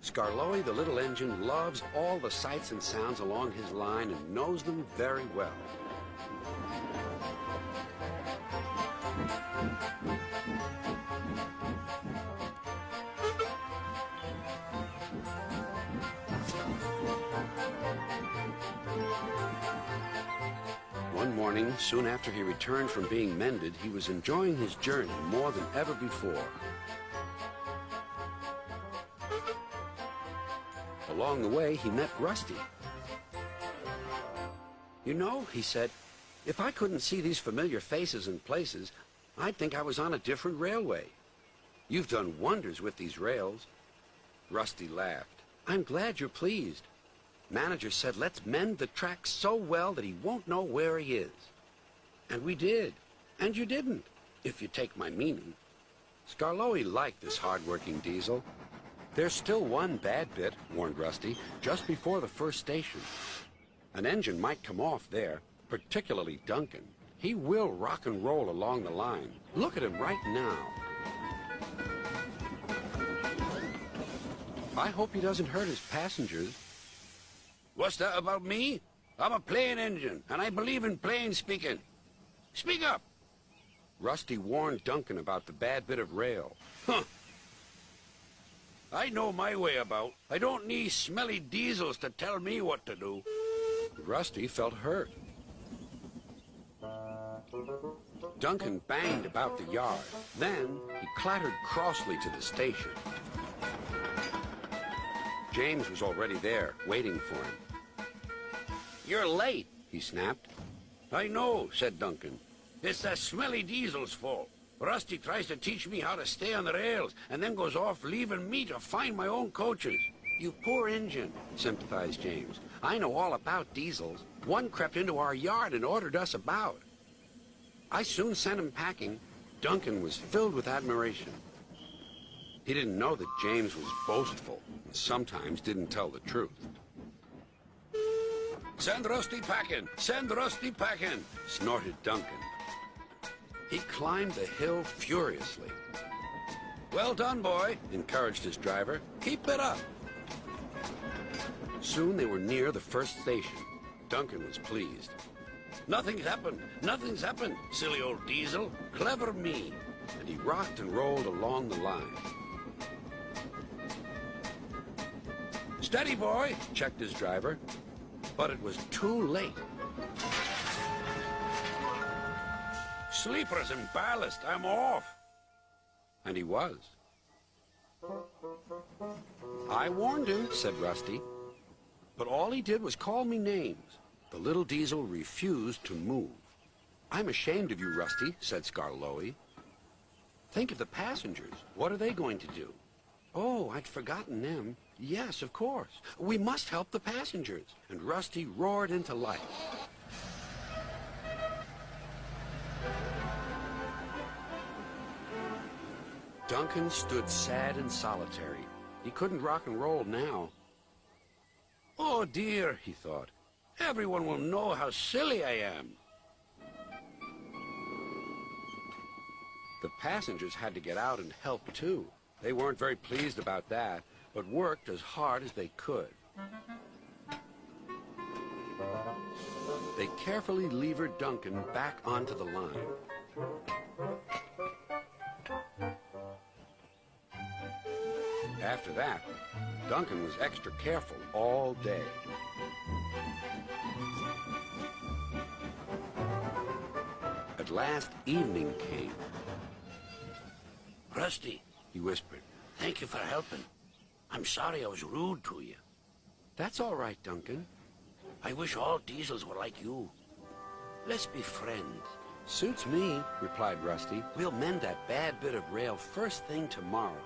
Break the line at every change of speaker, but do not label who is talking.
Skarloey, the little engine, loves all the sights and sounds along his line and knows them very well. One morning, soon after he returned from being mended, he was enjoying his journey more than ever before. Along the way, he met Rusty. "You know," he said, "if I couldn't see these familiar faces and places, I'd think I was on a different railway. You've done wonders with these rails." Rusty laughed. "I'm glad you're pleased. Manager said let's mend the track so well that he won't know where he is. And we did. And you didn't, if you take my meaning." Skarloey liked this hard-working diesel. "There's still one bad bit," warned Rusty, "just before the first station. An engine might come off there, particularly Duncan. He will rock and roll along the line. Look at him right now. I hope he doesn't hurt his passengers."
"What's that about me? I'm a plain engine, and I believe in plain speaking. Speak up."
Rusty warned Duncan about the bad bit of rail.
"Huh. I know my way about. I don't need smelly diesels to tell me what to do."
Rusty felt hurt. Duncan banged about the yard. Then he clattered crossly to the station. James was already there, waiting for him.
"You're late,"
he snapped.
"I know," said Duncan. "It's that smelly diesel's fault. Rusty tries to teach me how to stay on the rails and then goes off leaving me to find my own coaches."
"You poor engine," sympathized James. "I know all about diesels. One crept into our yard and ordered us about. I soon sent him packing." Duncan was filled with admiration. He didn't know that James was boastful and sometimes didn't tell the truth.
"Send Rusty packing! Send Rusty packing!"
snorted Duncan. He climbed the hill furiously.
"Well done, boy,"
encouraged his driver.
"Keep it up."
Soon they were near the first station. Duncan was pleased.
Nothing's happened, silly old diesel. Clever me."
And he rocked and rolled along the line.
"Steady, boy,"
checked his driver. But it was too late.
"Sleepers and ballast, I'm off."
And he was. "I warned him," said Rusty. "But all he did was call me names." The little diesel refused to move. "I'm ashamed of you, Rusty," said Skarloey. "Think of the passengers. What are they going to do?" "Oh, I'd forgotten them. Yes, of course. We must help the passengers." And Rusty roared into life. Duncan stood sad and solitary. He couldn't rock and roll now.
"Oh, dear," he thought. "Everyone will know how silly I am."
The passengers had to get out and help, too. They weren't very pleased about that, but worked as hard as they could. They carefully levered Duncan back onto the line. After that, Duncan was extra careful all day. At last, evening came.
"Rusty," he whispered, "thank you for helping. I'm sorry I was rude to you."
"That's all right, Duncan."
"I wish all diesels were like you. Let's be friends."
"Suits me," replied Rusty. "We'll mend that bad bit of rail first thing tomorrow."